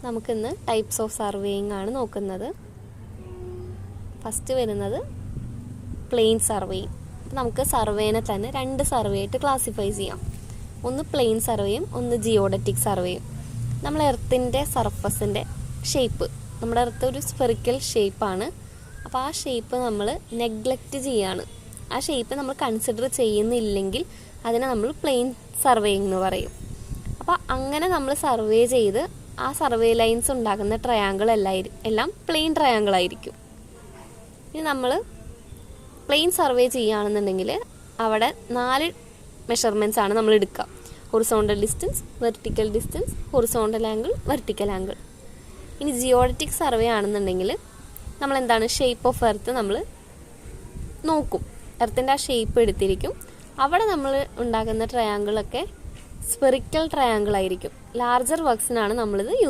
നമുക്കിന്ന് types of surveying ആണ് നോക്കുന്നത്. ഫസ്റ്റ് വരുന്നത് പ്ലെയിൻ സർവേയിങ്. നമുക്ക് സർവേനെ തന്നെ രണ്ട് സർവേ ആയിട്ട് ക്ലാസിഫൈ ചെയ്യാം. ഒന്ന് പ്ലെയിൻ സർവേയും ഒന്ന് ജിയോഡറ്റിക് സർവേയും. നമ്മൾ എർത്തിൻ്റെ സർഫസിൻ്റെ ഷേപ്പ്, നമ്മുടെ എർത്ത് ഒരു സ്ഫെറിക്കൽ ഷേപ്പാണ്. അപ്പോൾ ആ ഷേപ്പ് നമ്മൾ നെഗ്ലക്റ്റ് ചെയ്യാണ്. ആ ഷേപ്പ് നമ്മൾ കൺസിഡർ ചെയ്യുന്നില്ലെങ്കിൽ അതിനെ നമ്മൾ പ്ലെയിൻ സർവേയിങ് എന്ന് പറയും. അപ്പോൾ അങ്ങനെ നമ്മൾ സർവേ ചെയ്ത് ആ സർവേ ലൈൻസ് ഉണ്ടാക്കുന്ന ട്രയാങ്കിൾ എല്ലാം പ്ലെയിൻ ട്രയാങ്കിൾ ആയിരിക്കും. ഇനി നമ്മൾ പ്ലെയിൻ സർവേ ചെയ്യുകയാണെന്നുണ്ടെങ്കിൽ അവിടെ 4 മെഷർമെൻറ്റ്സ് ആണ് നമ്മൾ എടുക്കുക. Horizontal distance, vertical distance, horizontal angle, vertical angle. ഇനി ജിയോഡറ്റിക് സർവേ ആണെന്നുണ്ടെങ്കിൽ നമ്മളെന്താണ്, ഷേപ്പ് ഓഫ് എർത്ത് നമ്മൾ നോക്കും. എർത്തിൻ്റെ ആ ഷേപ്പ് എടുത്തിരിക്കും. അവിടെ നമ്മൾ ഉണ്ടാക്കുന്ന ട്രയാങ്കിളൊക്കെ സ്പെറിക്കൽ ട്രയാങ്കിൾ ആയിരിക്കും. ലാർജർ വർക്ക്സിനാണ് നമ്മളിത് യൂസ്